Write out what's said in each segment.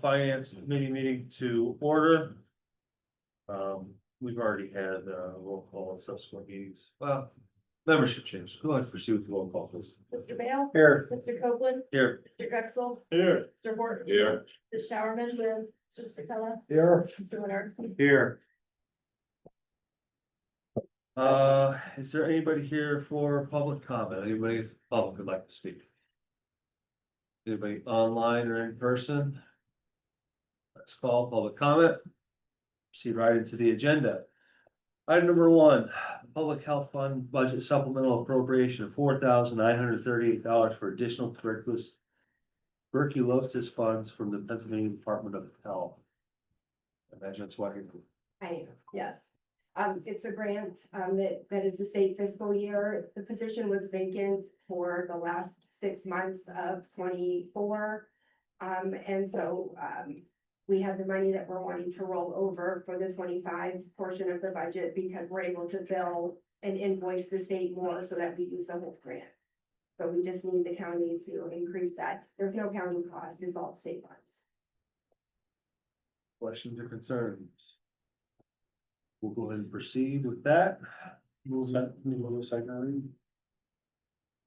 Finance Committee meeting to order. We've already had roll call and subsequent meetings. Well, membership change. Go ahead, proceed with the roll call, please. Mr. Bale. Here. Mr. Copeland. Here. Mr. Drexel. Here. Mr. Horton. Here. Mr. Showerman. Mr. Spatella. Here. Mr. Leonard. Here. Is there anybody here for public comment? Anybody in the public would like to speak? Anybody online or in person? Let's call public comment. Proceed right into the agenda. Item number 1, Public Health Fund Budget Supplemental Appropriation of $4,938 for additional tuberculosis funds from the Pennsylvania Department of Health. I imagine that's why you're. Yes. It's a grant, that is the state fiscal year. The position was vacant for the last 6 months of 24. And so, we have the money that we're wanting to roll over for the 25 portion of the budget because we're able to bill and invoice the state more so that we use the whole grant. So we just need the county to increase that. There's no county cost, it's all state funds. Questions or concerns? We'll go ahead and proceed with that. Move that, move the second.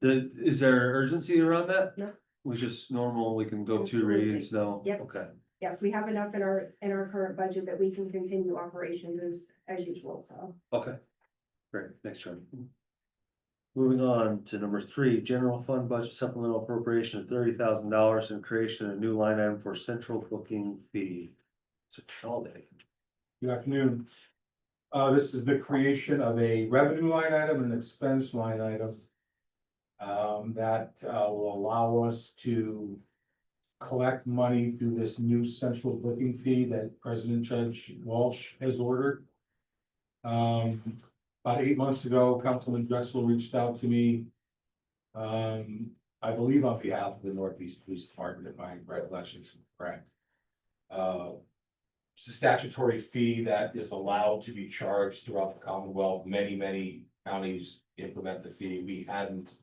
Is there urgency around that? No. We just normal, we can go 2 Absolutely. readings, no? Yep. Okay, Yes, we have enough in our current budget that we can continue operations as usual, so. okay. Great, next turn. Moving on to number 3, general fund budget supplemental appropriation of $30,000 and creation of a new line item for central booking fee. It's a holiday. Good afternoon. This is the creation of a revenue line item and an expense line item. That will allow us to collect money through this new central booking fee that President Judge Walsh has ordered. About 8 months ago, Councilman Drexel reached out to me. I believe on behalf of the Northeast Police Department, if my recollection is correct. It's a statutory fee that is allowed to be charged throughout the Commonwealth. Many counties implement the fee. We hadn't,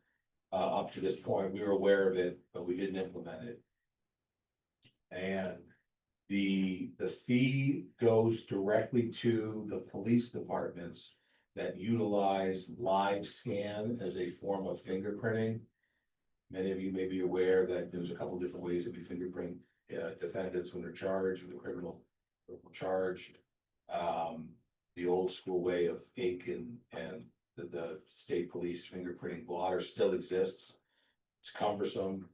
up to this point. We were aware of it, but we didn't implement it. And the fee goes directly to the police departments that utilize live scan as a form of fingerprinting. Many of you may be aware that there's a couple different ways that we fingerprint defendants when they're charged with a criminal charge. The old school way of ink and the state police fingerprinting blotter still exists. It's cumbersome.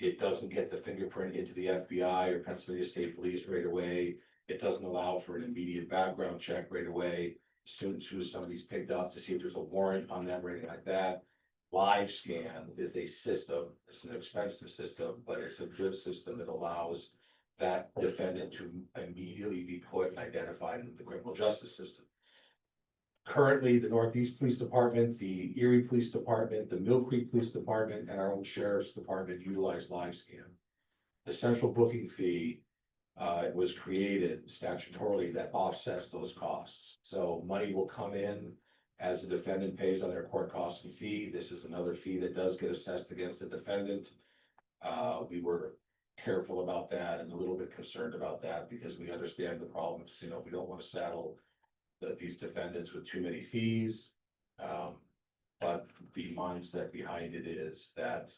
It doesn't get the fingerprint into the FBI or Pennsylvania State Police right away. It doesn't allow for an immediate background check right away. As soon as somebody's picked up to see if there's a warrant on them or anything like that. Live scan is a system. It's an expensive system, but it's a good system that allows that defendant to immediately be put and identified in the criminal justice system. Currently, the Northeast Police Department, the Erie Police Department, the Mill Creek Police Department, and our own Sheriff's Department utilize live scan. The central booking fee was created statutorily that offsets those costs. So money will come in as the defendant pays on their court costs and fee. This is another fee that does get assessed against the defendant. We were careful about that and a little bit concerned about that because we understand the problems. You know, we don't want to saddle these defendants with too many fees. But the mindset behind it is that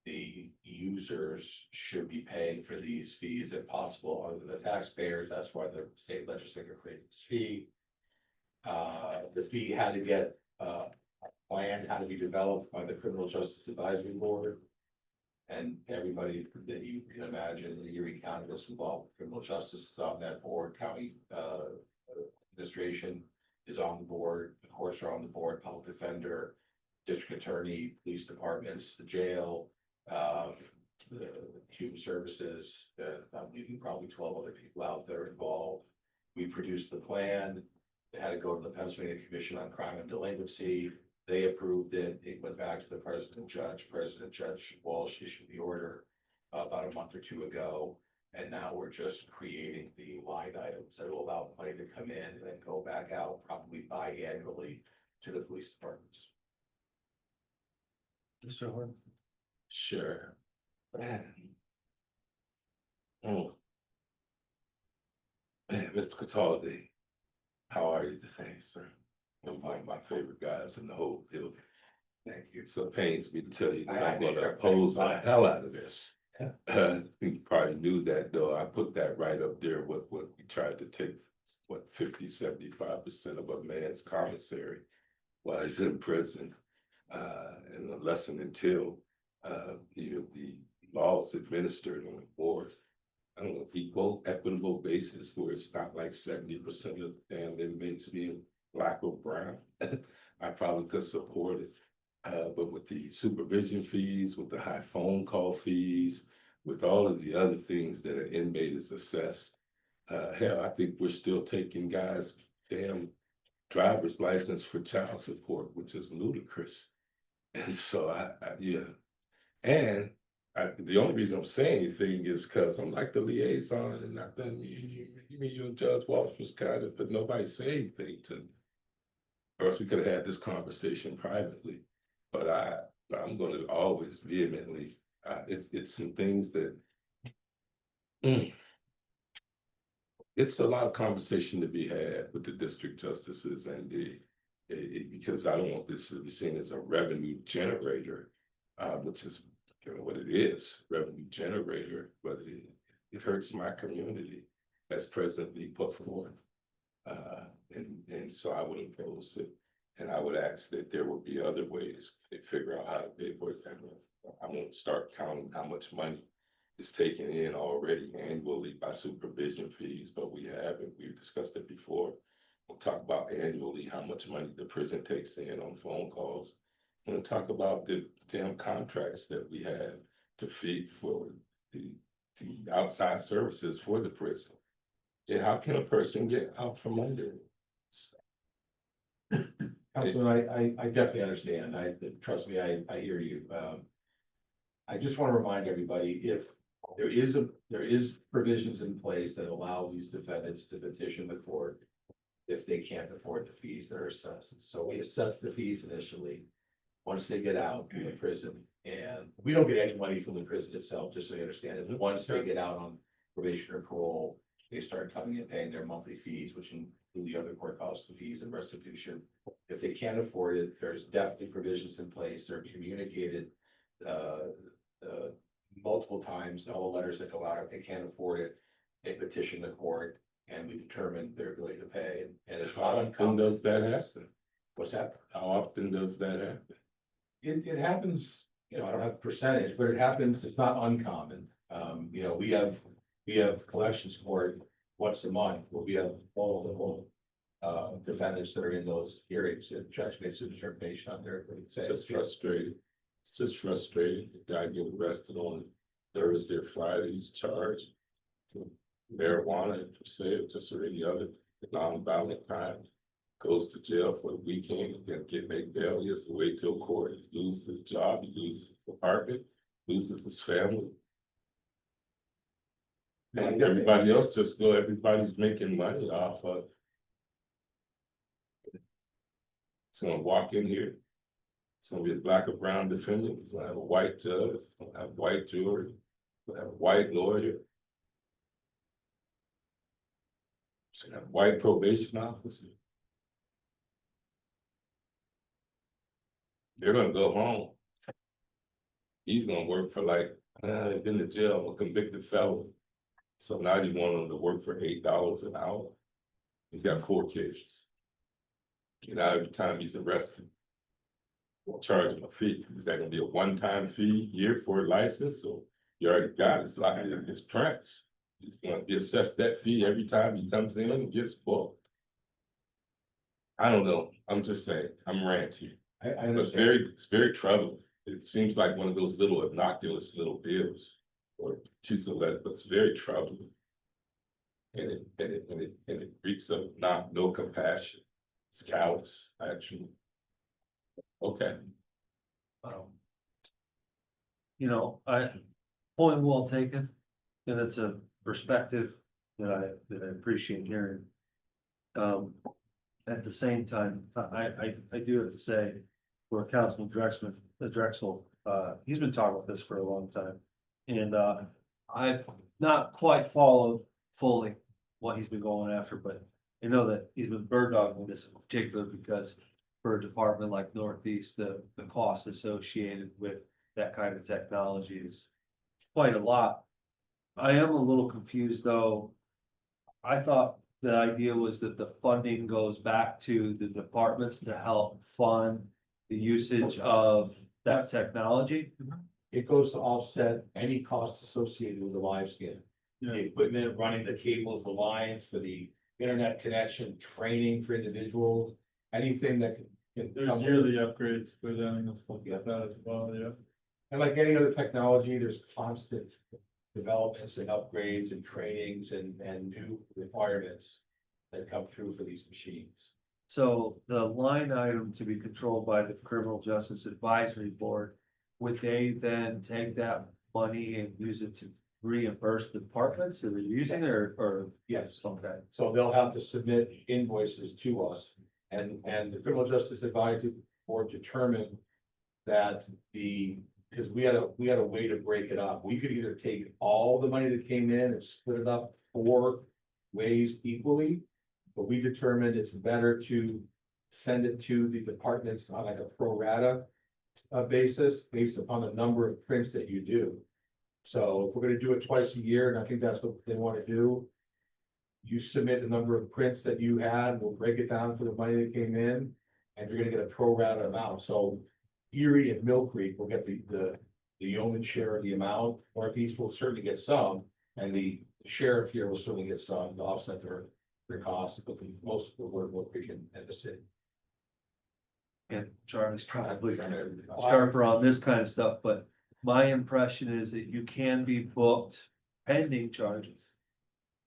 the users should be paying for these fees if possible, other than the taxpayers. That's why the state legislature created this fee. The fee had to get planned, had to be developed by the Criminal Justice Advisory Board. And everybody that you can imagine in Erie County that's involved with criminal justice is on that board. County administration is on the board, the courts are on the board, public defender, district attorney, police departments, the jail, the human services, I'm leaving probably 12 other people out there involved. We produced the plan. It had to go to the Pennsylvania Commission on Crime and Delinquency. They approved it. It went back to the President Judge Walsh issued the order about a month or 2 ago. And now we're just creating the line items that will allow money to come in and then go back out probably biannually to the police departments. Mr. Horn. Sure. Oh. Man, Mr. Cataldi, how are you today, sir? You're one of my favorite guys in the whole building. Thank you. So it pains me to tell you that I'm gonna oppose the hell out of this. I think you probably knew that, though. I put that right up there, what we tried to take, 50-75% of a man's commissary while he's in prison. And unless and until, the laws administered on a more, I don't know, equal, equitable basis where it's not like 70% of damn inmates being black or brown. I probably could support it. But with the supervision fees, with the high phone call fees, with all of the other things that an inmate is assessed, hell, I think we're still taking guys' damn driver's license for child support, which is ludicrous. And so yeah. And the only reason I'm saying anything is because I'm like the liaison, and I think you and Judge Walsh was kind of, but nobody said anything to me. Or else we could have had this conversation privately. But I'm gonna always vehemently, it's some things that. It's a lot of conversation to be had with the district justices and because I don't want this to be seen as a revenue generator, which is what it is, revenue generator, but it hurts my community as presently put forth. And so I would oppose it. And I would ask that there would be other ways to figure out how to pay for it. I'm gonna start counting how much money is taken in already annually by supervision fees, but we've discussed it before. We'll talk about annually how much money the prison takes in on phone calls. We'll talk about the damn contracts that we have to feed for the outside services for the prison. Yeah, how can a person get out from under it? Councilman, I definitely understand. Trust me, I hear you. I just want to remind everybody, if there is provisions in place that allow these defendants to petition the court if they can't afford the fees that are assessed. So we assess the fees initially, once they get out of the prison, and we don't get any money from the prison itself, just so you understand it. Once they get out on probation or parole, they start coming and paying their monthly fees, which include the other court costs, fees and restitution. If they can't afford it, there's definitely provisions in place. They're communicated multiple times, all the letters that go out. If they can't afford it, they petition the court and we determine their ability to pay. And it's How not often does that happen? What's that? How often does that happen? It happens, I don't have a percentage, but it happens. It's not uncommon. We have collections court once a month, where we have multiple defendants that are in those hearings, and judge makes a determination on their. It's just frustrating. It's just frustrating. The guy get arrested on Thursday or Friday, he's charged for marijuana, per se, or just or any other non-violent crime. Goes to jail for the weekend, he can make bail, he has to wait till court, he loses his job, he loses his apartment, loses his family. And everybody else everybody's making money off of. It's gonna walk in here. It's gonna be a black or brown defendant, it's gonna have a white judge, it's gonna have white jury, it's gonna have a white lawyer. It's gonna have a white probation officer. They're gonna go home. He's gonna work for been to jail, a convicted felon. So now you want him to work for $8 an hour. He's got 4 kids. Every time he's arrested, we'll charge him a fee. Is that gonna be a one-time fee year for a license? So you already got his prints. He's gonna be assessed that fee every time he comes in and gets booked. I don't know. I'm just saying, I'm ranting. I It's understand. it's very troubling. It seems like one of those little innocuous little bills or piece of lead, but it's very troubling. And it reeks of no compassion. It's callous, actually. Okay. Point well taken, and it's a perspective that I appreciate hearing. At the same time, I do have to say, for Councilman Drexel, he's been talking about this for a long time. And I've not quite followed fully what he's been going after, but I know that he's been bird dogging this in particular because for a department like Northeast, the cost associated with that kind of technology is quite a lot. I am a little confused though. I thought the idea was that the funding goes back to the departments to help fund the usage of that technology. It goes to offset any cost associated with the live scan. Yeah. The equipment, running the cables, the lines for the internet connection, training for individuals, anything that can. There's come with yearly it. upgrades for them and stuff like that as well, yeah. And like any other technology, there's constant developments and upgrades and trainings and new requirements that come through for these machines. So the line item to be controlled by the Criminal Justice Advisory Board, would they then take that money and use it to reimburse the departments that are using it or Yes. okay? So they'll have to submit invoices to us and the Criminal Justice Advisory Board determined that because we had a way to break it up. We could either take all the money that came in and split it up 4 ways equally. But we determined it's better to send it to the departments on like a pro rata basis, based upon the number of prints that you do. So if we're gonna do it twice a year, and I think that's what they wanna do. You submit the number of prints that you had, we'll break it down for the money that came in, and you're gonna get a pro rata amount, so. Erie and Mill Creek will get the yeoman's share of the amount, Northeast will certainly get some, and the sheriff here will certainly get some to offset their costs, but most of the word Mill Creek and the city. And Charlie's probably sharper on this kind of stuff, but my impression is that you can be booked pending charges.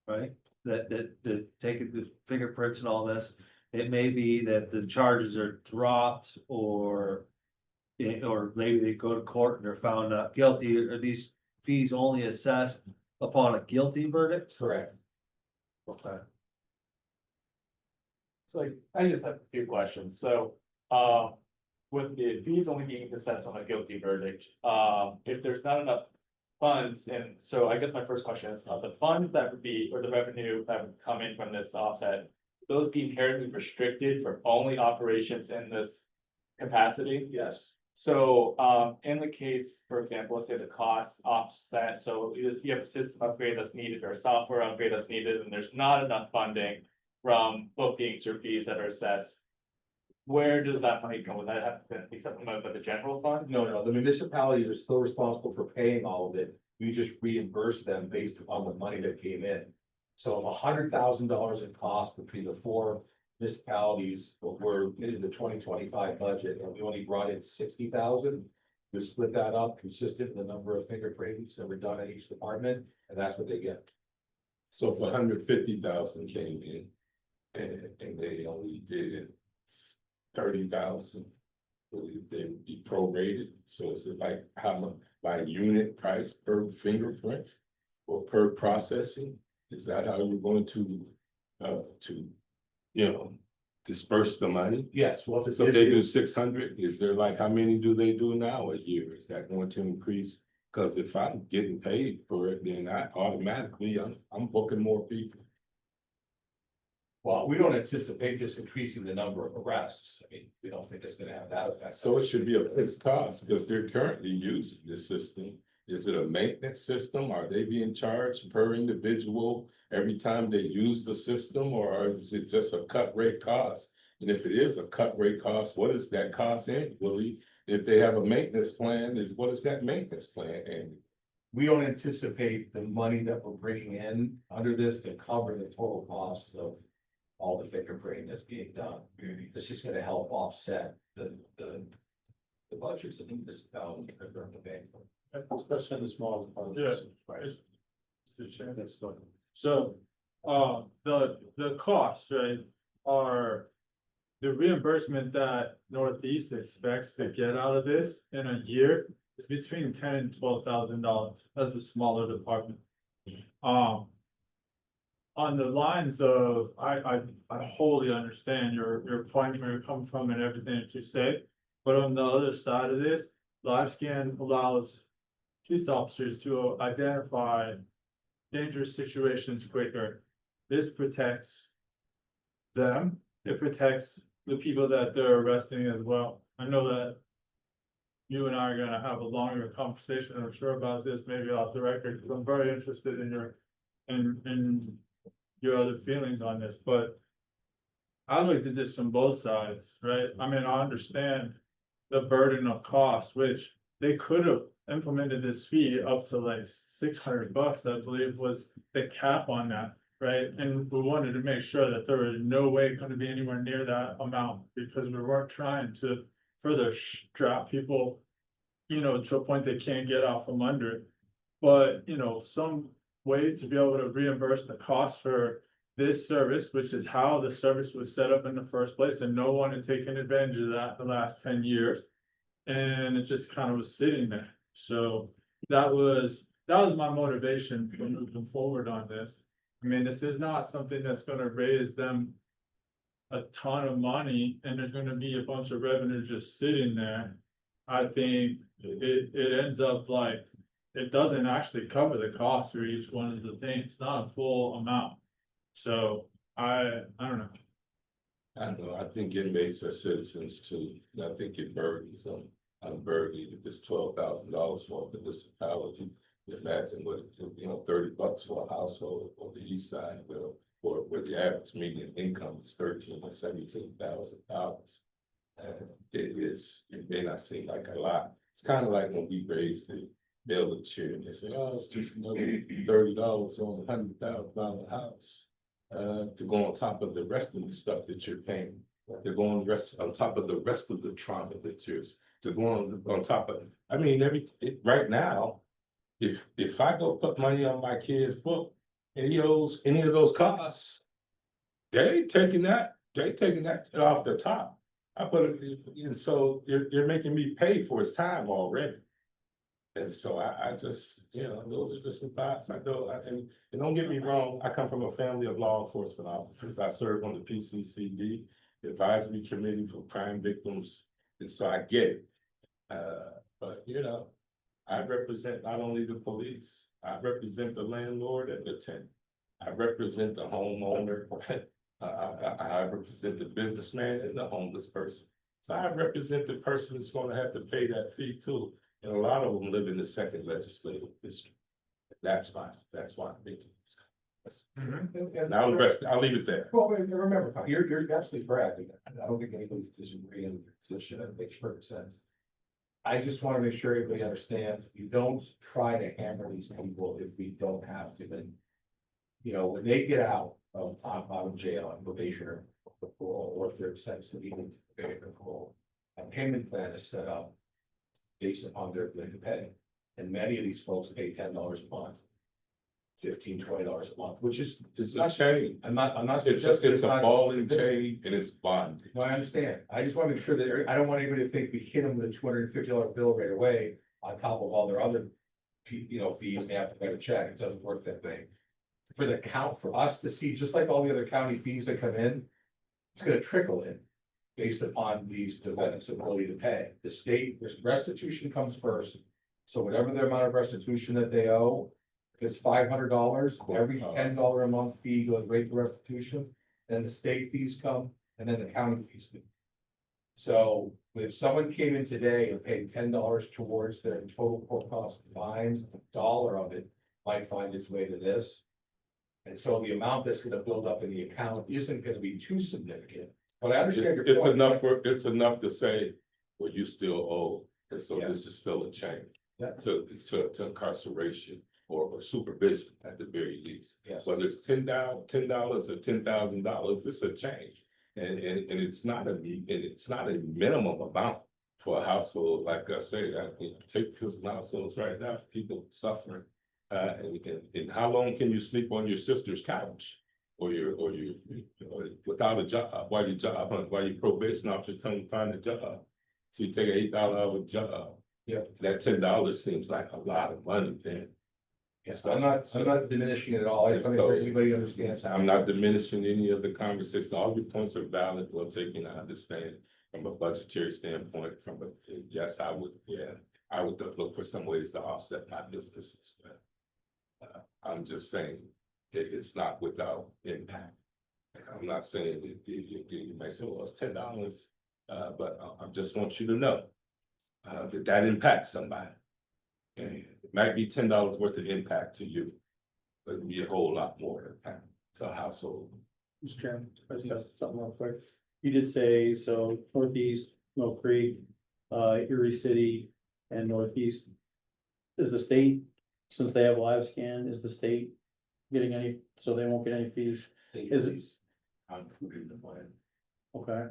Right, that taking the fingerprints and all this, it may be that the charges are dropped or. Or maybe they go to court and they're found not guilty, are these fees only assessed upon a guilty verdict? Correct. Okay. So like, I just have a few questions, so, with the fees only being assessed on a guilty verdict, if there's not enough. Funds, and so I guess my first question is, the funds that would be, or the revenue that would come in from this offset. Those be inherently restricted for only operations in this capacity? Yes. So, in the case, for example, let's say the cost offset, so if you have a system upgrade that's needed or a software upgrade that's needed, and there's not enough funding from bookings or fees that are assessed. Where does that money come? Would that have to be supplemented by the general fund? No, the municipalities are still responsible for paying all of it, we just reimburse them based upon the money that came in. So if $100,000 in cost between the 4 municipalities were in the 2025 budget, and we only brought in 60,000. We split that up consistent with the number of fingerprints that were done at each department, and that's what they get. So if 150,000 came in and they only did 30,000, they would be prorated. So is it like how much by unit price per fingerprint or per processing? Is that how you're going to disperse the money? Yes, well, So if they do 600, is there like, how many do they do now a year? Is that going to increase? Cause if I'm getting paid for it, then I automatically, I'm booking more people. well, we don't anticipate this increasing the number of arrests. I mean, we don't think it's gonna have that effect. So it should be a fixed cost, because they're currently using this system. Is it a maintenance system? Are they being charged per individual every time they use the system, or is it just a cut rate cost? And if it is a cut rate cost, what is that cost annually? If they have a maintenance plan, what is that maintenance plan annually? We don't anticipate the money that we're bringing in under this to cover the total costs of all the fingerprinting that's being done. It's just gonna help offset the budgets of the municipality that are paying for. Especially in the small departments. Right. Mr. Chair, that's good. So, the costs, right, are. The reimbursement that Northeast expects to get out of this in a year is between $10,000 and $12,000 as a smaller department. On the lines of, I wholly understand your point where you're coming from and everything that you say. But on the other side of this, LiveScan allows police officers to identify dangerous situations quicker. This protects them, it protects the people that they're arresting as well. I know that you and I are gonna have a longer conversation, I'm sure, about this, maybe off the record, because I'm very interested in your other feelings on this, but I looked at this from both sides, right? I mean, I understand the burden of cost, which they could have implemented this fee up to like $600, I believe was the cap on that, right? And we wanted to make sure that there was no way gonna be anywhere near that amount, because we weren't trying to further strap people, you know, to a point they can't get out from under it. But, you know, some way to be able to reimburse the cost for this service, which is how the service was set up in the first place, and no one had taken advantage of that the last 10 years. And it just kind of was sitting there. So that was my motivation for moving forward on this. I mean, this is not something that's gonna raise them a ton of money, and there's gonna be a bunch of revenue just sitting there. I think it ends up like, it doesn't actually cover the cost for each one of the things, it's not a full amount. So I don't know. I don't know, I think inmates are citizens too, and I think it burdens them. On Berkeley, if it's $12,000 for a municipality, imagine what, you know, $30 for a household on the east side, where the average median income is $13,000 or $17,000. And it may not seem like a lot. It's kind of like when we raised the village here and they say, oh, it's just another $30 on a $100,000 house. To go on top of the rest of the stuff that you're paying. They're going on top of the rest of the trauma that you're, to go on top of, I mean, right now, if I go put money on my kid's book and he owes any of those costs, they taking that off the top. I put it, and so you're making me pay for his time already. And so I just, you know, those are just some thoughts I go, and don't get me wrong, I come from a family of law enforcement officers. I served on the PCCD, the Advisory Committee for Crime Victims, and so I get it. But you know, I represent not only the police, I represent the landlord and the tenant. I represent the homeowner, I represent the businessman and the homeless person. So I represent the person who's gonna have to pay that fee too. And a lot of them live in the second legislative district. That's fine, that's why I'm making this. And I'll leave it there. Well, but remember, you're absolutely correct. I don't think anybody's disagreeing with your position. It makes perfect sense. I just want to make sure everybody understands, you don't try to hammer these people if we don't have to. And, you know, when they get out of jail on probation or parole, or if they're sentenced to even probation or parole, a payment plan is set up based upon their ability to pay. And many of these folks pay $10 a month, $15, $20 a month, which is, It's a chain. I'm not. It's suggesting a not- ball and chain and it's bonded. No, I understand. I just want to make sure that, I don't want anybody to think we hit them with a $250 bill right away on top of all their other, you know, fees, and they have to write a check. It doesn't work that way. For us to see, just like all the other county fees that come in, it's gonna trickle in based upon these defendants' ability to pay. The state, restitution comes first. So whatever the amount of restitution that they owe, if it's $500, every $10 a month fee goes right to restitution. Then the state fees come, and then the county fees come. So if someone came in today and paid $10 towards their total court cost fines, $1 of it might find its way to this. And so the amount that's gonna build up in the account isn't gonna be too significant. But I understand your It's point. it's enough to say, well, you still owe, and so Yeah. this is still a chain. Yeah. To incarceration or supervision at the very least. Yes. Whether it's $10 or $10,000, it's a change. And it's not a minimum amount for a household, like I say, I can take this households right now, people suffering. And how long can you sleep on your sister's couch? Or without a job, while your probation officer telling you to find a job. So you take an $8 hour job. Yeah. That $10 seems like a lot of money then. Yes, I'm not diminishing it at all. I just want to make sure everybody understands. I'm not diminishing any of the conversation. All your points are valid, well taken, I understand from a budgetary standpoint, yes, I would, yeah. I would look for some ways to offset my businesses, but. I'm just saying, it's not without impact. I'm not saying that you might say, well, it's $10, but I just want you to know. That impacts somebody. And it might be $10 worth of impact to you. But it'd be a whole lot more impact to a household. Mr. Chairman, I just have something real quick. You did say, so Northeast, Mill Creek, Erie City and Northeast. Is the state, since they have live scan, is the state getting any, so they won't get any fees? Is it- I'm including the plan. Okay.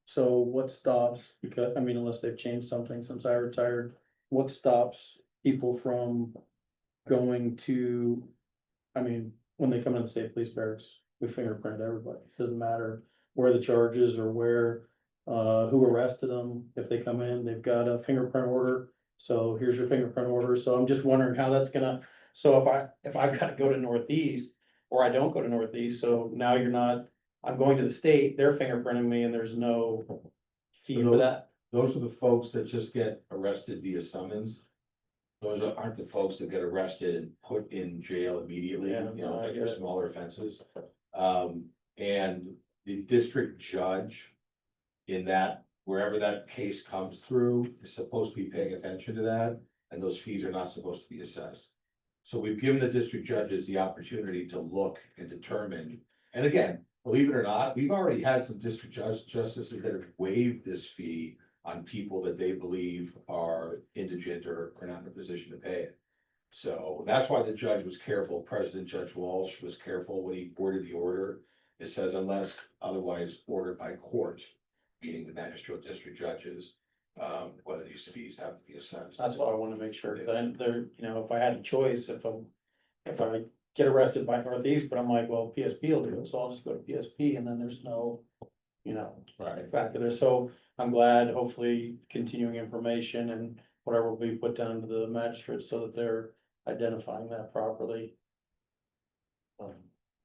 So what stops, because, I mean, unless they've changed something since I retired, what stops people from going to, I mean, when they come in the state police barracks, we fingerprint everybody, doesn't matter where the charge is or where, who arrested them, if they come in, they've got a fingerprint order, so here's your fingerprint order, so I'm just wondering how that's gonna, so if I gotta go to Northeast, or I don't go to Northeast, so now you're not, I'm going to the state, they're fingerprinting me and there's no fee for that? Those are the folks that just get arrested via summons. Aren't the folks that get arrested and put in jail immediately, Yeah, you know, it's I like get for it. smaller offenses. And the district judge. In that, wherever that case comes through, is supposed to be paying attention to that, and those fees are not supposed to be assessed. So we've given the district judges the opportunity to look and determine, and again, believe it or not, we've already had some district justices that have waived this fee on people that they believe are indigent or are not in a position to pay it. So that's why the judge was careful, President Judge Walsh was careful when he worded the order. It says unless otherwise ordered by court, meaning the magistrate district judges, whether these fees have to be assessed. That's what I wanna make sure, cause I, there, you know, if I had a choice, if I get arrested by Northeast, but I'm like, well, PSP will do it, so I'll just go to PSP, and then there's no, you know, Right. factor there, so I'm glad, hopefully, continuing information and whatever will be put down to the magistrates so that they're identifying that properly.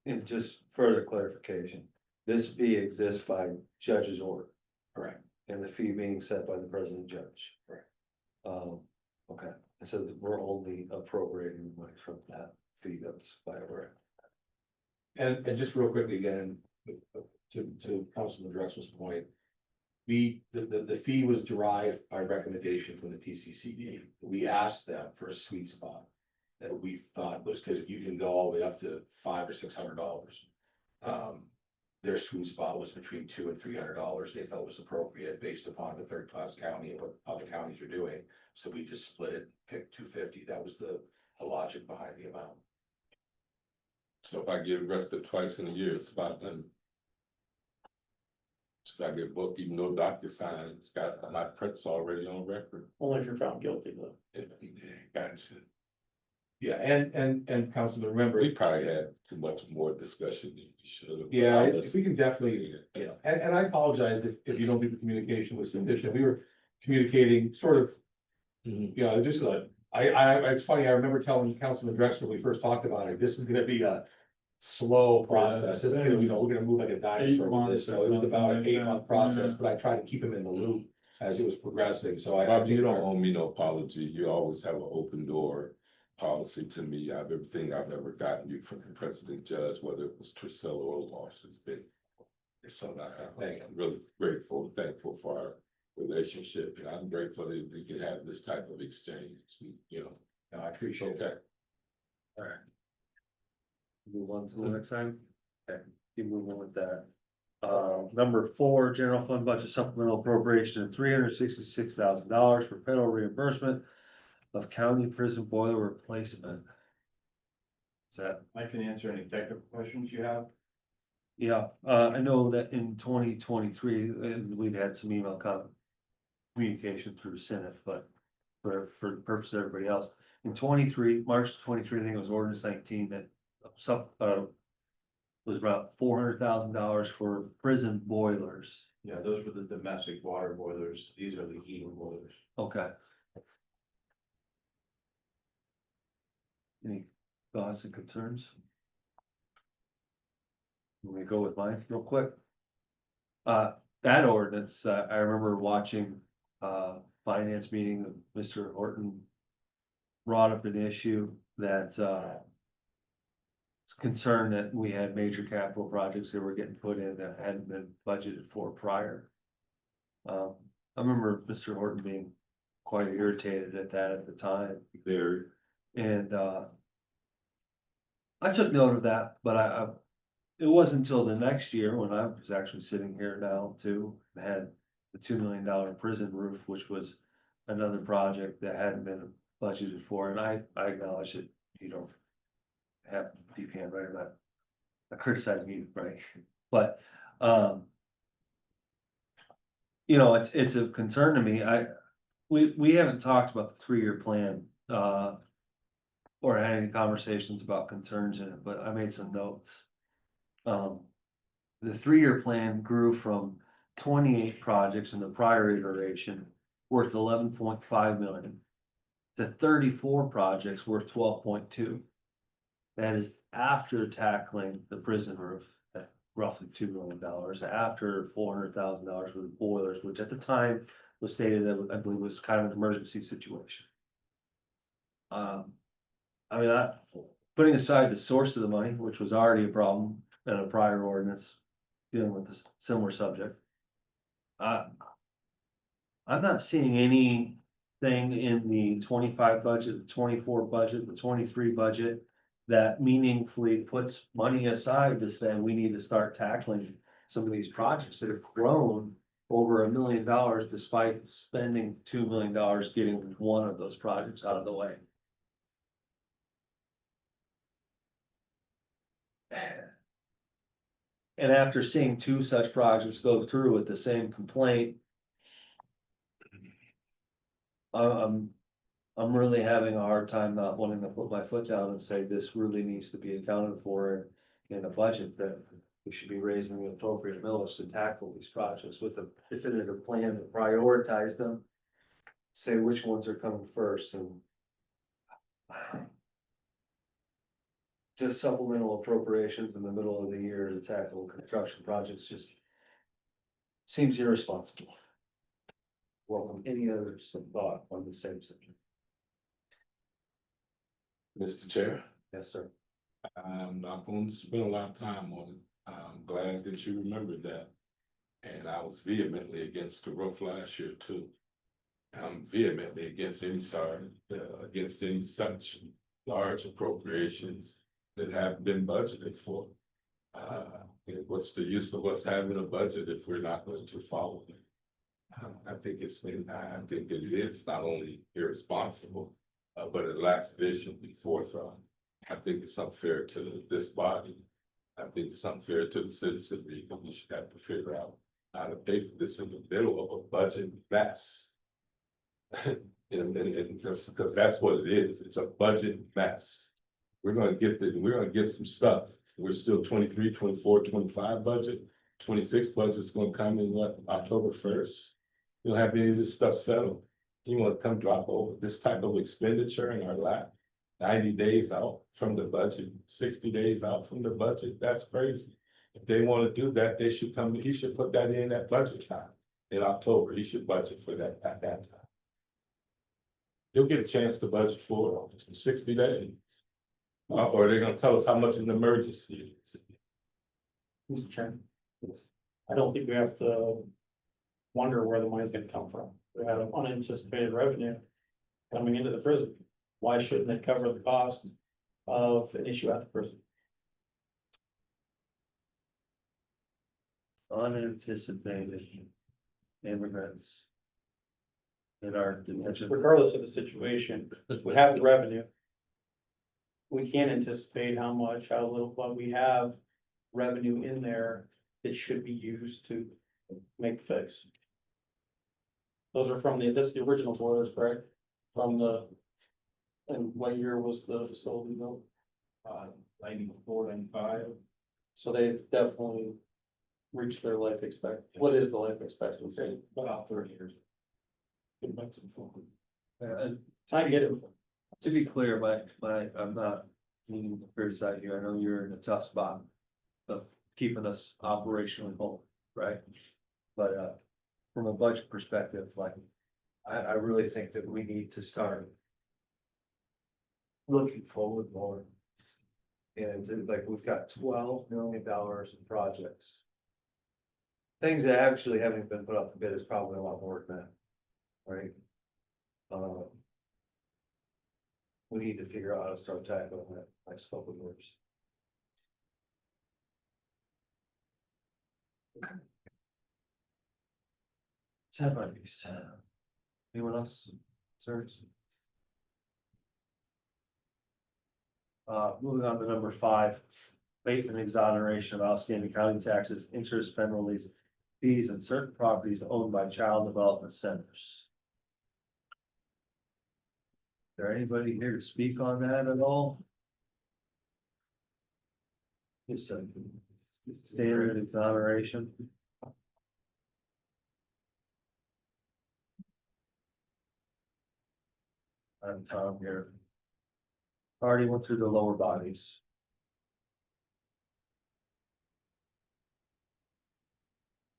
And just further clarification, this fee exists by judge's order. Correct. And the fee being set by the president judge. Correct. Okay, so that we're only appropriating money from that fee that's by order. And just real quickly again, to Councilman Drexel's point. The fee was derived by recommendation from the PCCD. We asked them for a sweet spot. That we thought was, cause you can go all the way up to $500 or $600. Their sweet spot was between $200 and $300, they felt was appropriate based upon the third class county and what other counties are doing. So we just split it, picked $250, that was the logic behind the amount. So if I get arrested twice in a year, it's $500. So I get booked, even though DocuSign, it's got my prints already on record. Only if you're found guilty, though. Gotcha. Yeah, and Councilman, remember, We probably had too much more discussion than we should have. yeah, we can definitely, yeah, and I apologize if you don't think the communication was sufficient, we were communicating sort of. Mhm. You know, just like, it's funny, I remember telling Councilman Drexler, when we first talked about it, this is gonna be a slow process, it's gonna, you know, we're gonna move like a dinosaur with this, so it was about an 8-month process, but I tried to keep him in the loop as it was progressing, so I. Bob, you don't owe me no apology. You always have an open door policy to me. Everything I've ever gotten you from the president judge, whether it was Trisella or Walsh, has been. So I'm really grateful, thankful for our relationship, and I'm grateful that we can have this type of exchange, you know. No, I appreciate it. Okay. Alright. Move on to the next time. Okay, keep moving with that. Number 4, general fund budget supplemental appropriation of $366,000 for federal reimbursement of county prison boiler replacement. Is that? I can answer any technical questions you have. Yeah, I know that in 2023, and we've had some email communication through Senate, but for the purpose of everybody else, in March 23, I think it was ordinance 19 that was about $400,000 for prison boilers. Yeah, those were the domestic water boilers. These are the heating boilers. Okay. Any thoughts and concerns? Let me go with mine real quick. That ordinance, I remember watching, finance meeting, Mr. Horton brought up an issue that, is concerned that we had major capital projects that were getting put in that hadn't been budgeted for prior. I remember Mr. Horton being quite irritated at that at the time. Very, And I took note of that, but it wasn't until the next year when I was actually sitting here now too, had the $2 million prison roof, which was another project that hadn't been budgeted for, and I acknowledge that you don't have, you can't, right, I'm not criticizing you, right, but, you know, it's a concern to me. We haven't talked about the 3-year plan, or had any conversations about concerns in it, but I made some notes. The 3-year plan grew from 28 projects in the prior iteration worth 11.5 million to 34 projects worth 12.2. That is after tackling the prison roof at roughly $2 million, after $400,000 worth of boilers, which at the time was stated that I believe was kind of an emergency situation. I mean, putting aside the source of the money, which was already a problem in a prior ordinance dealing with this similar subject. I'm not seeing anything in the 25 budget, the 24 budget, the 23 budget that meaningfully puts money aside to say we need to start tackling some of these projects that have grown over $1 million despite spending $2 million getting one of those projects out of the way. And after seeing 2 such projects go through with the same complaint. I'm really having a hard time not wanting to put my foot down and say this really needs to be accounted for in a budget, that we should be raising the appropriate mills to tackle these projects with a definitive plan to prioritize them. Say which ones are coming first and. Just supplemental appropriations in the middle of the year to tackle construction projects just seems irresponsible. Welcome any other thought on the same subject. Mr. Chair, Yes, sir. I'm not going to spend a lot of time on it. I'm glad that you remembered that. And I was vehemently against the roof last year too. I'm vehemently against any such large appropriations that have been budgeted for. What's the use of us having a budget if we're not going to follow it? I think it is not only irresponsible, but it lacks vision and forethought. I think it's unfair to this body. I think it's unfair to the citizenry, and we should have to figure out how to pay for this in the middle of a budget mess. And because that's what it is. It's a budget mess. We're gonna get some stuff. We're still 23, 24, 25 budget. 26 budget's gonna come in October 1st. You don't have any of this stuff settled. You wanna come drop over this type of expenditure in our lap? 90 days out from the budget, 60 days out from the budget. That's crazy. If they wanna do that, he should put that in at budget time. In October, he should budget for that at that time. You'll get a chance to budget for 60 days. Or they're gonna tell us how much an emergency is. Mr. Chairman. I don't think we have to wonder where the money's gonna come from. We have an unanticipated revenue coming into the prison. Why shouldn't it cover the cost of an issue at the prison? Unanticipated immigrants in our detention. Regardless of the situation, we have the revenue. We can't anticipate how little, but we have revenue in there that should be used to make the fix. Those are that's the original boilers, correct? And what year was the facility built? 94, 95. So they've definitely reached their life what is the life expectancy? About 30 years. And I get it. to be clear, I'm not meaning to criticize you. I know you're in a tough spot of keeping us operationally whole, right? But from a budget perspective, like I really think that we need to start looking forward more. And like, we've got $12 million in projects. Things that actually haven't been put up to bid is probably a lot more than that, right? We need to figure out how to start tackling that next couple of years. Sad buddies. Anyone else? Sirs? Moving on to number 5, abatement and exoneration of outstanding county taxes, interest, penalties, fees, and certain properties owned by child development centers. Is there anybody here to speak on that at all? Just a standard exoneration. I'm Tom here. Already went through the lower bodies.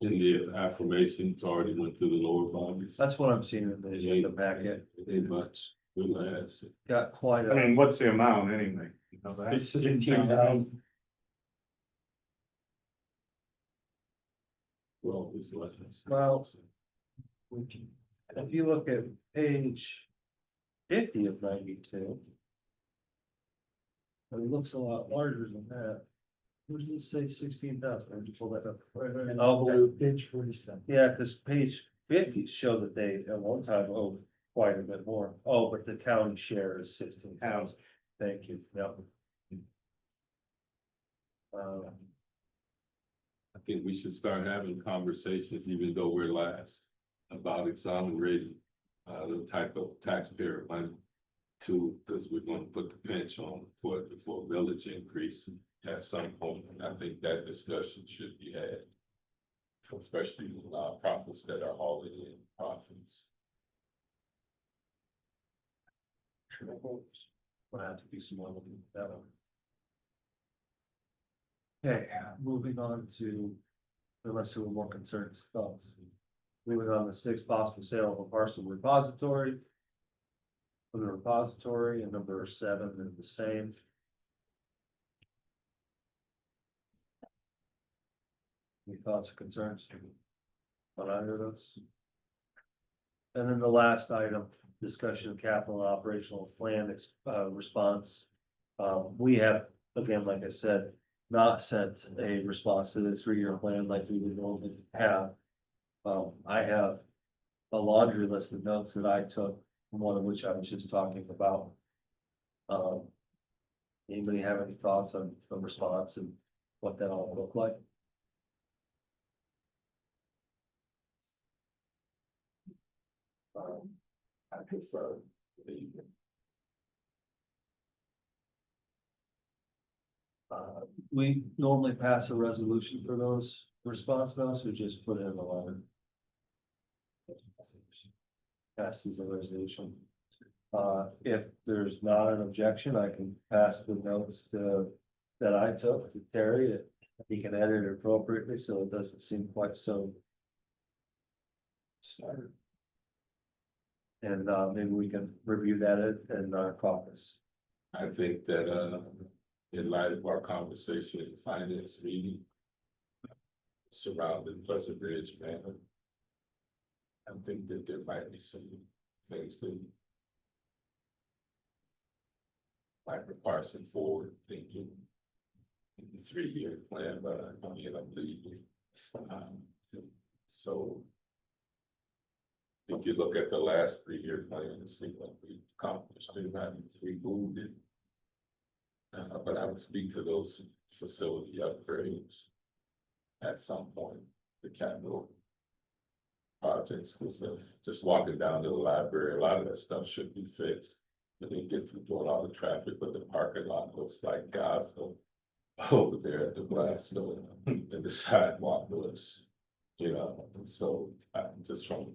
In the affirmations already went through the lower bodies. That's what I'm seeing in the packet. Ain't much, relax. Got quite I a. mean, what's the amount anyway? You know that? 15,000. Well, it's less than. Well, if you look at page 50 of 92. It looks a lot larger than that. Where did it say 16,000? Where'd you pull that up? Oh, Page 47. yeah, because page 50 show that they at one time owed quite a bit more. Oh, but the county share is 16,000. Thank you, yep. I think we should start having conversations, even though we're last, about exonerating the type of taxpayer money too, because we're gonna put the pinch on for village increase at some point. And I think that discussion should be had, especially the nonprofits that are hauling in profits. Will have to be some more looking at that one. Okay, moving on to, unless there were more concerns, thoughts. Moving on to 6, possible sale of a parcel repository. For the repository, and number 7 is the same. Any thoughts or concerns on either of those? And then the last item, discussion of capital and operational plan, response. We have, again, like I said, not sent a response to the 3-year plan like we would normally have. I have a laundry list of notes that I took, one of which I was just talking about. Anybody have any thoughts on the response and what that all look like? I think so. We normally pass a resolution for those response notes, or just put it in the letter. Passes a resolution. If there's not an objection, I can pass the notes that I took to Terry, that he can edit it appropriately, so it doesn't seem quite so. Started. And maybe we can review that in our caucus. I think that in light of our conversation in the finance meeting surrounding Pleasant Ridge Manor, I think that there might be some things that might require some forward thinking in the 3-year plan, but I mean, I'm leaving. So if you look at the last 3-year plan, it seems like we accomplished it, we moved it. But I would speak to those facility upgrades at some point, the capital projects, because just walking down to the library, a lot of that stuff should be fixed. And they get through doing all the traffic, but the parking lot looks like Gaza over there at the Blasto, and the sidewalk was, and so I just from.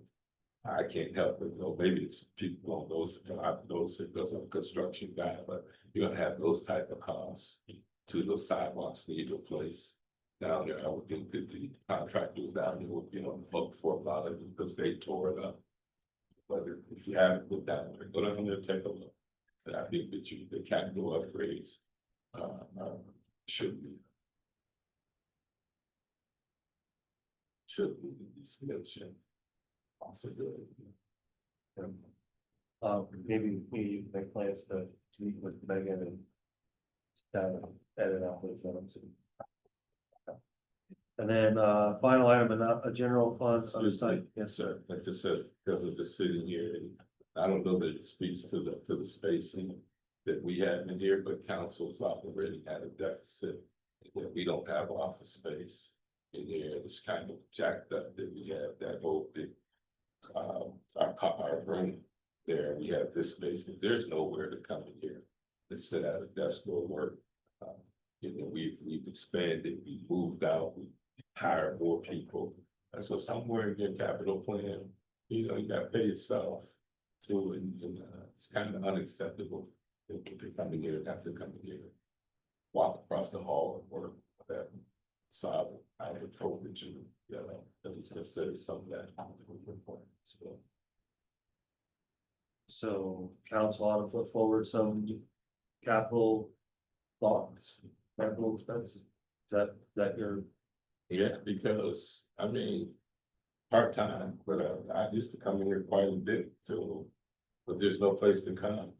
I can't help it, maybe it's people on those, I've noticed it because I'm a construction guy, but you're gonna have those type of costs to those sidewalks need replaced down there. I would think that the contractors down there would be on the hook for a lot of it because they tore it up. but if you haven't looked down there, go down there, take a look. And I think that the capital upgrades, should be. Should be this mention. Possibility. Maybe we make plans to meet with Megan and. Edit out those ones. And then, final item, a general fund on the site, yes, sir. Like I said, because of the sitting here, and I don't know that it speaks to the spacing that we have in here, but council's already had a deficit. That we don't have office space in here, it's kind of jacked up that we have that whole big. Our room there, we have this space, but there's nowhere to come in here to sit at a desk or work. We've expanded, we moved out, we hired more people. And so somewhere in your capital plan, you gotta pay yourself too, and it's kind of unacceptable to come in here and have to come in here. Walk across the hall and work, whatever. So I would hope that at least consider some of that. So council ought to put forward some capital thoughts, capital expenses. Is that your, Yeah, because, I mean, part-time, but I used to come in here quite a bit, so, but there's no place to come.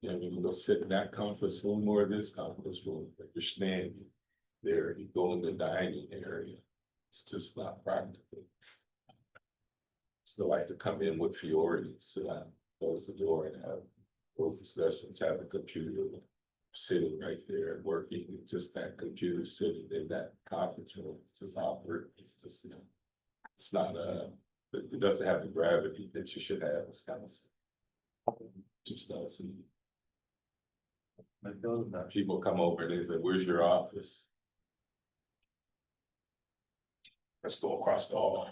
You know, you go sit in that conference room or this conference room, like you're standing there, you go in the dining area. It's just not practical. Still like to come in with Fiore and sit down, close the door and have those discussions, have the computer sitting right there and working, with just that computer sitting in that conference room, it's just awkward, it's just, it's not, it doesn't have the gravity that you should have, it's kind of. Just doesn't. People come over and they say, where's your office? Let's go across the hall.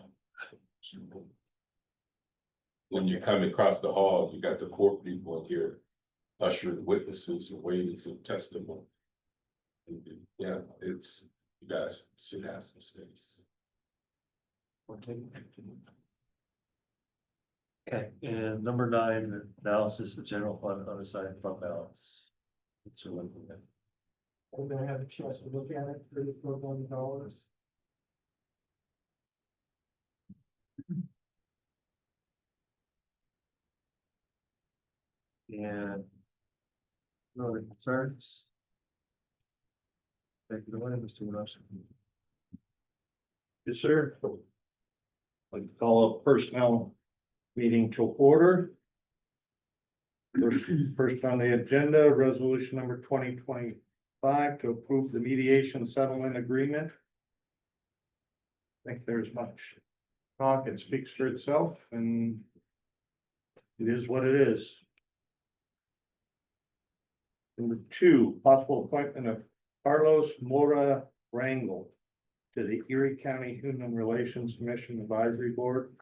When you come across the hall, you got the court people in here, ushered witnesses and waiting for testimony. Yeah, it's, you guys should have some space. okay, and number 9, analysis of general fund unassigned fund balance. It's a little bit. I'm gonna have a chance to look at it, $34 million. And. No other concerns? Take it away, Mr. Wilson. Yes, sir. Like to call a personnel meeting to order. First on the agenda, resolution number 2025 to approve the mediation settlement agreement. I think there's much talk, it speaks for itself, and it is what it is. Number 2, possible appointment of Carlos Mora Rangel to the Erie County Human Relations Commission Advisory Board,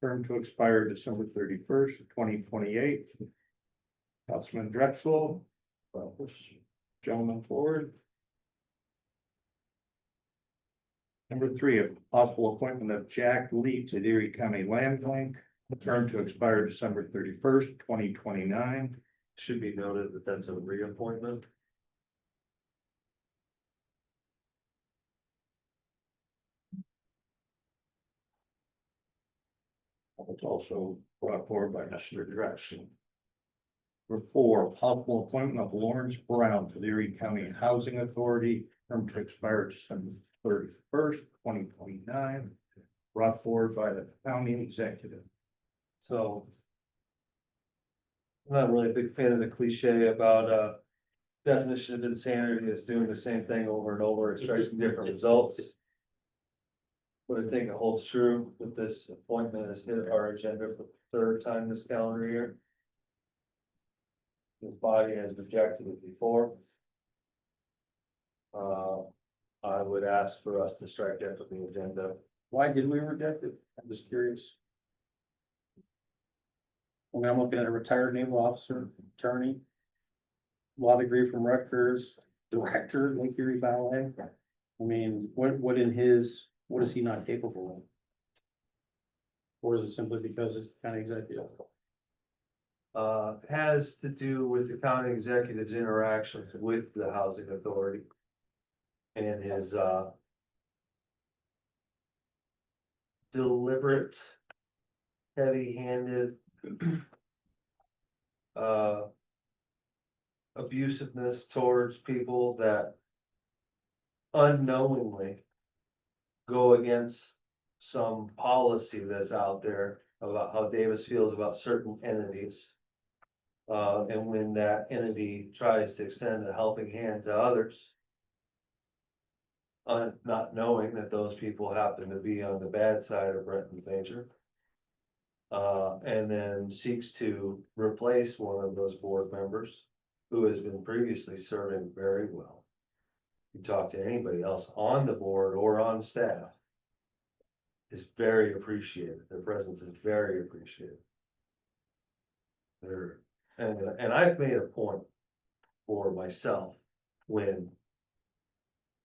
term to expire December 31st, 2028. Councilman Drexel, this gentleman forward. Number 3, a possible appointment of Jack Lee to the Erie County Land Bank, term to expire December 31st, 2029. Should be noted that that's a reappointment. It's also brought forward by Mr. Drexel. Number 4, possible appointment of Lawrence Brown to the Erie County Housing Authority, term to expire December 31st, 2029. Brought forward by the county executive. So. I'm not really a big fan of the cliche about definition of insanity is doing the same thing over and over, expecting different results. But I think it holds true with this appointment has hit our agenda for the 3rd time this calendar year. This body has rejected it before. I would ask for us to strike that from the agenda. Why did we reject it? I'm just curious. I mean, I'm looking at a retired naval officer, attorney. Law degree from Rutgers, director, Lake Erie Ballet. I mean, what is he not capable of? Or is it simply because it's kind of executive? has to do with the county executive's interactions with the housing authority. And his, deliberate, heavy-handed, abusiveness towards people that unknowingly go against some policy that's out there about how Davis feels about certain entities. And when that entity tries to extend a helping hand to others, not knowing that those people happen to be on the bad side of Brenton's nature. And then seeks to replace one of those board members who has been previously serving very well. You talk to anybody else on the board or on staff, is very appreciated. Their presence is very appreciated. And I've made a point for myself when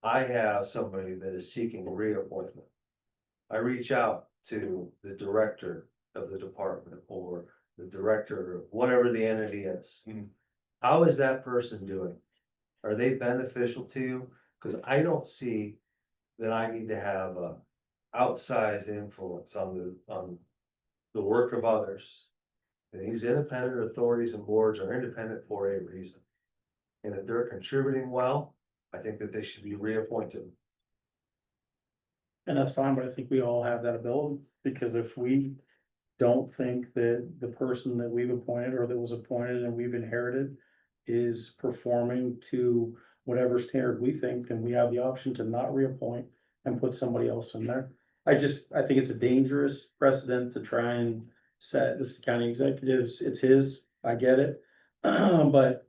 I have somebody that is seeking a reappointment. I reach out to the director of the department or the director of whatever the entity is. How is that person doing? Are they beneficial to you? Cause I don't see that I need to have a outsized influence on the work of others. And these independent authorities and boards are independent for a reason. And if they're contributing well, I think that they should be reappointed. And that's fine, but I think we all have that ability, because if we don't think that the person that we've appointed or that was appointed and we've inherited is performing to whatever standard we think, then we have the option to not reappoint and put somebody else in there. I think it's a dangerous precedent to try and set. It's the county executives, it's his, I get it. But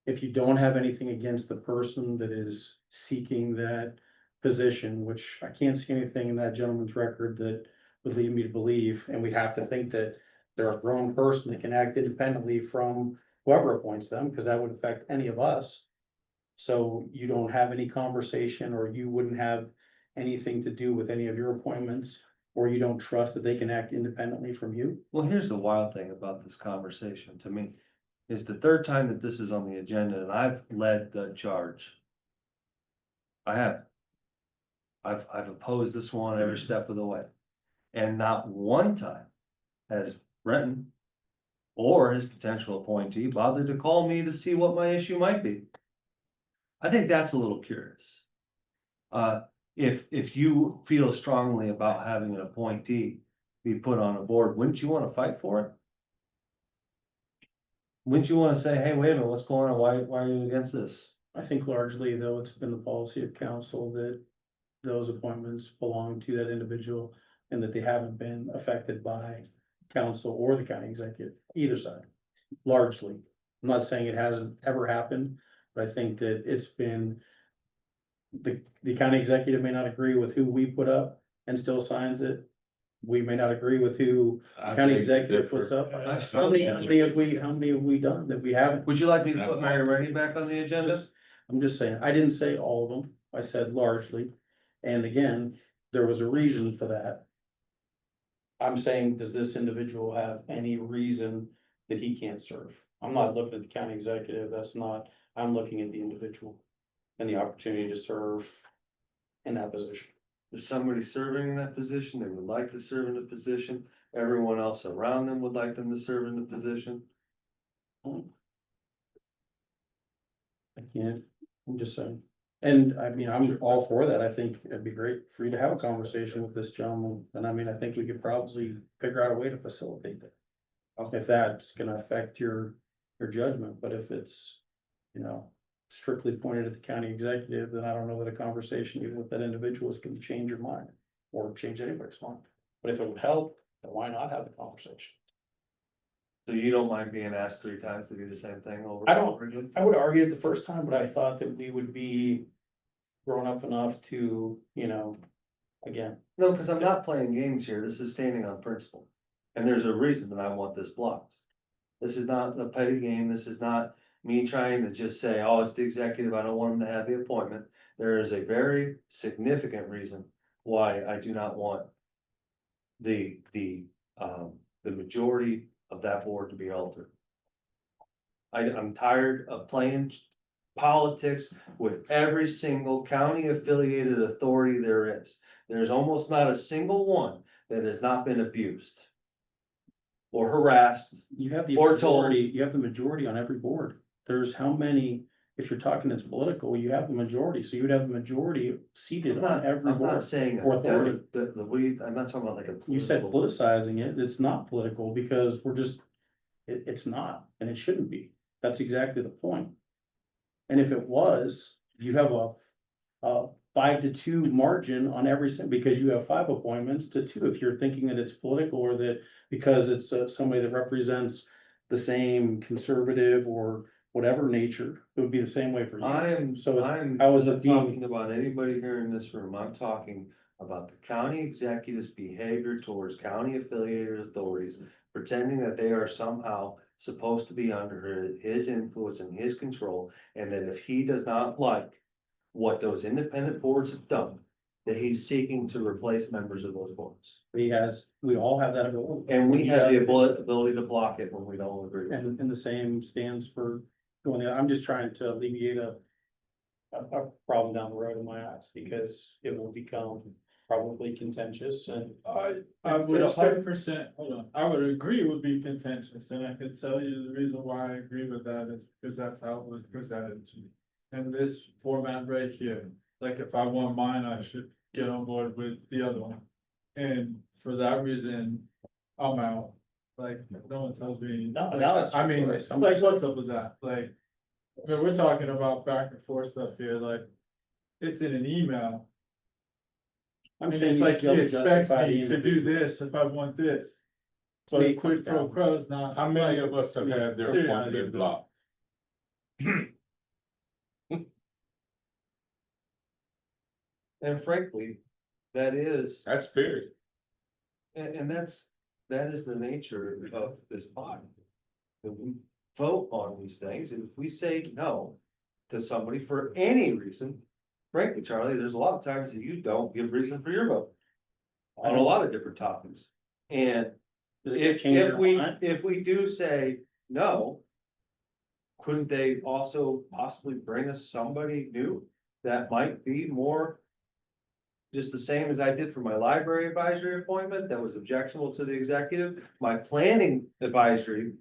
if you don't have anything against the person that is seeking that position, which I can't see anything in that gentleman's record that would lead me to believe, and we have to think that they're a grown person that can act independently from whoever appoints them, because that would affect any of us. So you don't have any conversation, or you wouldn't have anything to do with any of your appointments, or you don't trust that they can act independently from you. Well, here's the wild thing about this conversation to me, is the third time that this is on the agenda and I've led the charge. I have. I've opposed this one every step of the way. And not one time has Brenton or his potential appointee bothered to call me to see what my issue might be. I think that's a little curious. If you feel strongly about having an appointee be put on a board, wouldn't you want to fight for it? Wouldn't you want to say, hey, wait a minute, what's going on? Why are you against this? I think largely, though, it's been the policy of council that those appointments belong to that individual and that they haven't been affected by council or the county executive, either side, largely. I'm not saying it hasn't ever happened, but I think that it's been the county executive may not agree with who we put up and still signs it. We may not agree with who I county beg to executive differ. puts up. I How many have we done that we haven't? Would you like me to put Mary Rennie back on the agenda? I'm just saying, I didn't say all of them, I said largely, and again, there was a reason for that. I'm saying, does this individual have any reason that he can't serve? I'm not looking at the county executive, that's not, I'm looking at the individual. And the opportunity to serve in that position. There's somebody serving in that position, they would like to serve in the position, everyone else around them would like them to serve in the position. I can't, I'm just saying. And I mean, I'm all for that. I think it'd be great for you to have a conversation with this gentleman. And I mean, I think we could probably figure out a way to facilitate that. If that's gonna affect your judgment, but if it's, you know, strictly pointed at the county executive, then I don't know that a conversation even with that individual is gonna change your mind or change anybody's mind. But if it would help, then why not have the conversation? So you don't mind being asked 3 times to do the same thing over I and don't- over again? I would argue it the first time, but I thought that we would be grown up enough to, you know, again, No, because I'm not playing games here, this is standing on principle. And there's a reason that I want this blocked. This is not a petty game, this is not me trying to just say, oh, it's the executive, I don't want him to have the appointment. There is a very significant reason why I do not want the majority of that board to be altered. I'm tired of playing politics with every single county affiliated authority there is. There's almost not a single one that has not been abused. Or harassed. You have the Or told- majority, you have the majority on every board. There's how many, if you're talking it's political, you have the majority, so you would have the majority seated on every I'm not board. saying or authority. I'm not talking about like a. You said political- politicizing it, it's not political because we're just, it's not, and it shouldn't be. That's exactly the point. And if it was, you have a 5-2 margin on every because you have 5 appointments to 2. If you're thinking that it's political or that because it's somebody that represents the same conservative or whatever nature, it would be the same way for you. I'm how is it not being- talking about anybody here in this room, I'm talking about the county executive's behavior towards county affiliated authorities. Pretending that they are somehow supposed to be under his influence and his control, and that if he does not like what those independent boards have done, that he's seeking to replace members of those boards. We all have that ability. And we He have the has- ability to block it when we don't agree. And the same stands for going, I'm just trying to alleviate a problem down the road in my eyes, because it will become probably contentious and. I would 100%, hold on, I would agree it would be contentious, and I could tell you the reason why I agree with that is because that's how it was presented to me. In this format right here, like if I want mine, I should get on board with the other one. And for that reason, I'm out, like, no one tells me. No, like, now it's I mean, your choice. I'm like, just- what's up with that, like, I mean, we're talking about back and forth stuff here, like, it's in an email. I'm And saying it's you like should be able he to expects justify the me to do individual. this if I want this. To me, But it quid comes pro down. quo is not. How many like- of us have had their Seriously. appointment blocked? And frankly, that is, That's period. and that is the nature of this body. That we vote on these things, and if we say no to somebody for any reason, frankly, Charlie, there's a lot of times that you don't give reason for your vote. On a lot of different topics, and Does it gonna if, change if your we, mind? if we do say no. Couldn't they also possibly bring us somebody new that might be more? Just the same as I did for my library advisory appointment that was objectionable to the executive, my planning advisory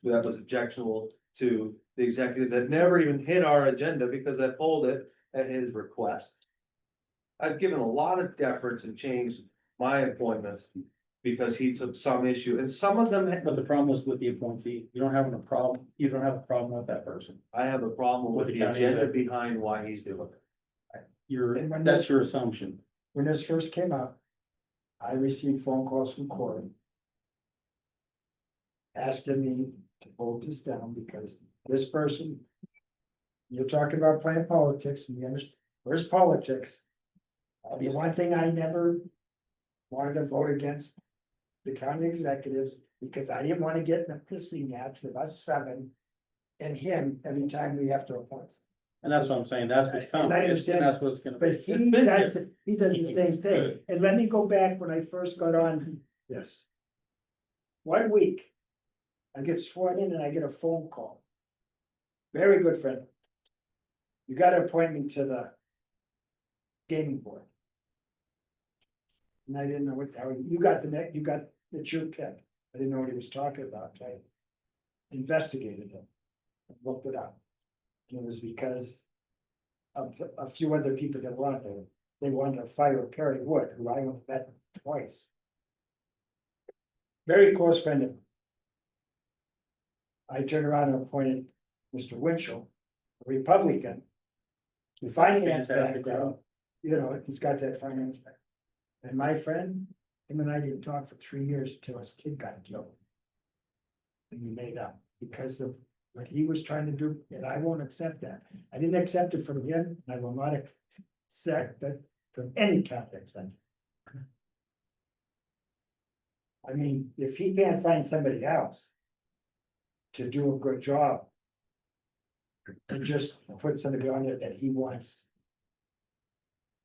that was objectionable to the executive that never even hit our agenda because I pulled it at his request. I've given a lot of deference and changed my appointments because he took some issue, and some of them, But the problem was with the appointee, you don't have a problem with that person. I have a problem with With the the county agenda executive. behind why he's doing it. And when That's this- your assumption. When this first came up, I received phone calls from Corey. Asking me to hold this down because this person. You're talking about playing politics and you understand, where's politics? The one thing I never wanted to vote against the county executives, because I didn't want to get in a pissing match with us 7 and him every time we have to appoint. And that's what I'm saying, that's what's coming, And I and understand, that's what it's gonna But be. he It's been does, he does the same thing, and let me go back when I first got on this. 1 week. I get sworn in and I get a phone call. Very good friend. You gotta appoint me to the. Gaming board. And I didn't know what, you got it's your pick, I didn't know what he was talking about, I investigated it. Looked it up. And it was because of a few other people that wanted to, they wanted to fire Perry Wood, who I only met twice. Very close friend of mine. I turned around and appointed Mr. Winchell, a Republican. The finance Fantastic background, job. you know, he's got that finance background. And my friend, him and I didn't talk for 3 years until his kid got killed. And we made up because of what he was trying to do, and I won't accept that. I didn't accept it from him, and I will not accept it from any context. I mean, if he can't find somebody else to do a good job, and just put somebody on it that he wants,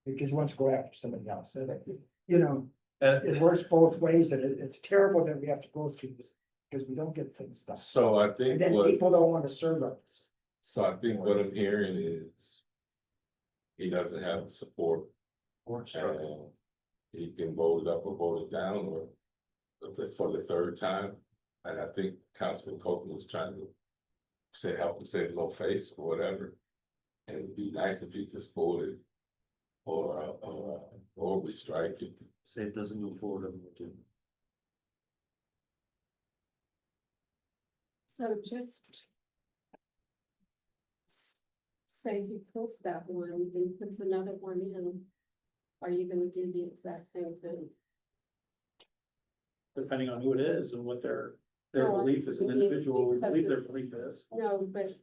because he wants to go after somebody else, and you know, And it works both ways, and it's terrible that we have to go through this because we don't get things done. So I And think then what, people don't wanna serve us. so I think what I'm hearing is. He doesn't have the support, and he can vote it up or vote it down, or. For the third time, and I think Councilman Copeland was trying to. Say, help him save a little face or whatever. And it'd be nice if he just voted. Or we strike it. Say it doesn't move forward. on the agenda. So just. Say he pulls that one and puts another one in. Are you gonna do the exact same thing? Depending on who it is and what their No, I belief as an mean, individual, we because believe their it's- belief is. No, but.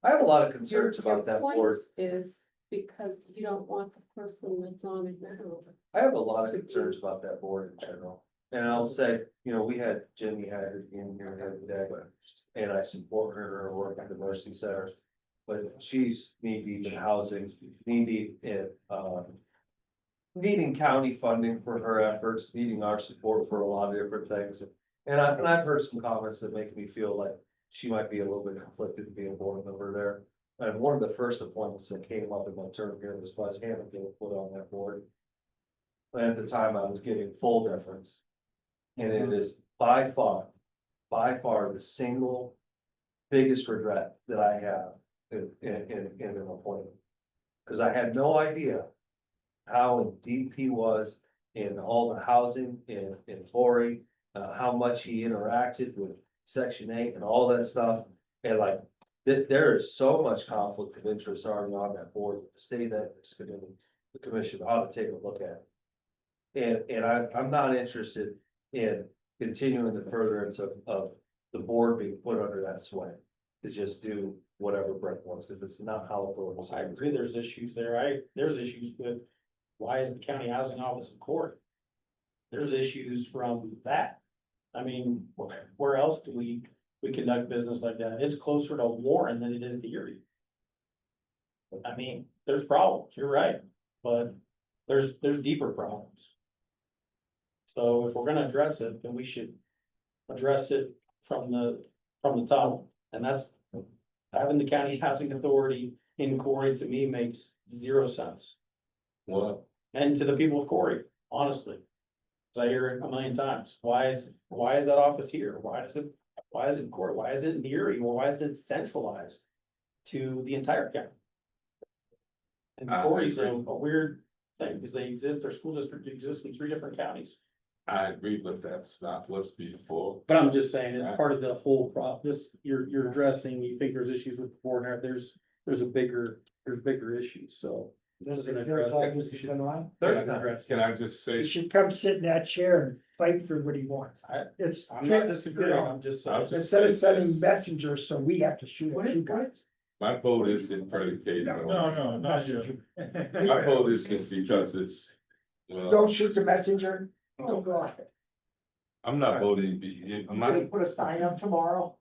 I have a lot of your- concerns your about that point board. Is because you don't want the person that's on it now. I have a lot of concerns about that board in general. And I'll say, you know, we had Jenny Haggard in here the other day, and I support her work at the Mercy Center. But she's knee deep in housing, knee deep in, needing county funding for her efforts, needing our support for a lot of different things. And I've heard some comments that make me feel like she might be a little bit conflicted to be a board member there. And one of the first appointments that came up in my term here was Buzz Hammond being put on that board. And at the time, I was giving full deference. And it is by far the single biggest regret that I have in an appointment. Cause I had no idea how deep he was in all the housing in Torrey, how much he interacted with Section 8 and all that stuff. And like, there is so much conflict of interest already on that board, the state ethics committee, the commission ought to take a look at it. And I'm not interested in continuing the furtherance of the board being put under that sway. To just do whatever Brett wants, because it's not how it works. I agree, there's issues there, there's issues with, why is the county housing office in court? There's issues from that. I mean, where else do we conduct business like that? It's closer to Warren than it is to Erie. I mean, there's problems, you're right, but there's deeper problems. So if we're gonna address it, then we should address it from the top, and that's having the county housing authority in Corey, to me, makes 0 sense. Well, And to the people of Corey, honestly. Cause I hear it a million times, why is that office here? Why is it in Corey? Why is it in Erie? Or why is it centralized to the entire county? And I Corey's a agree. weird thing, because their school district exists in 3 different counties. I agree, but that's not what's before. But I'm just saying, it's part of the whole this, you're addressing, you think there's issues with the board, and there's bigger issues, so. This is We're the gonna third address- time this has been on. Third time. Can I just say, He should come sit in that chair and fight for what he wants. It's. I'm not disagreeing, I'm just saying. I'll just Instead of say sending this. messengers, so we have to shoot at you guys. My vote isn't predicated on, No, not you. my vote is because it's, well, Don't shoot the messenger. Oh, God. I'm not voting. I'm gonna put a sign up tomorrow.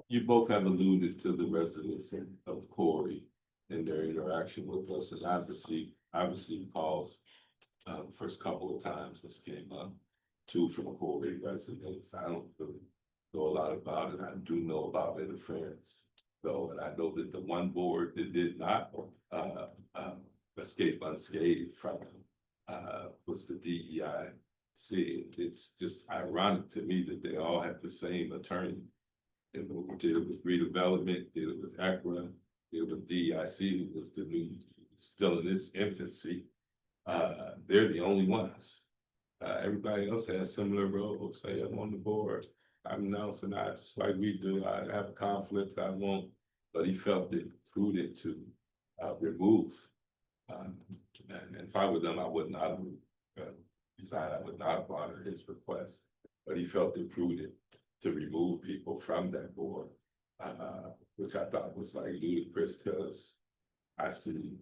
You both have alluded to the residents of Corey and their interaction with us, and obviously calls. The first couple of times this came up, 2 from Corey residents. I don't really know a lot about it. I do know about interference, though, and I know that the one board that did not escape unscathed from it was the DEI. See, it's just ironic to me that they all had the same attorney. And we did it with redevelopment, did it with ACRA, did it with DIC, who was the new, still in its infancy. They're the only ones. Everybody else has similar roles. Say, I'm on the board, I'm announcing, I just like we do, I have a conflict, I won't. But he felt it prudent to remove. And if I were them, I would not have decided I would not have honored his request. But he felt it prudent to remove people from that board. Which I thought was like ludicrous, because I see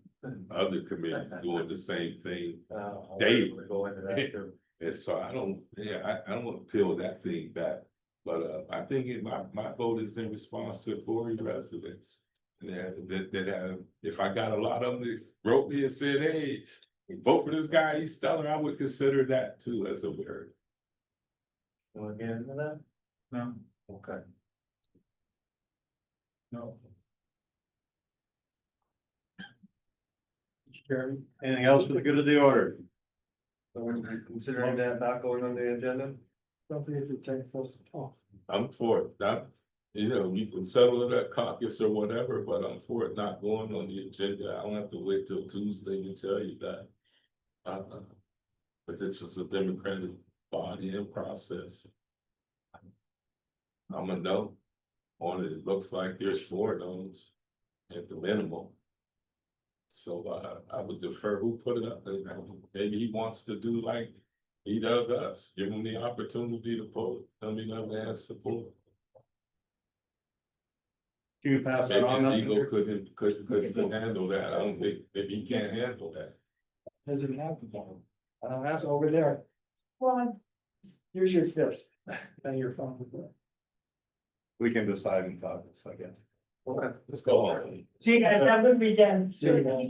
other committees doing the same thing. Dave. Go into that too. And so I don't want to peel that thing back. But I think my vote is in response to Corey residents. That have, if I got a lot of them that wrote me and said, hey, vote for this guy, he's stellar, I would consider that too as a word. You wanna get into that? No, Okay. no. Chairman, anything else for the good of the order? So we're considering that not going on the agenda? Don't forget to check those off. I'm for it, that, you know, you can settle it at caucus or whatever, but I'm for it not going on the agenda. I don't have to wait till Tuesday to tell you that. But it's just a democratic body and process. I'm a no on it. It looks like there's 4 no's at the minimum. So I would defer who put it up there. Maybe he wants to do like he does us, give him the opportunity to pull it. Tell me he doesn't have support. Can you pass that Maybe on? his ego couldn't handle that. I don't think, maybe he can't handle that. Doesn't have the ball. I don't have That's over there. Well, here's your fist. and your phone. We can decide in caucus, I guess. Let's go on. See you guys, have a good weekend. See you, man.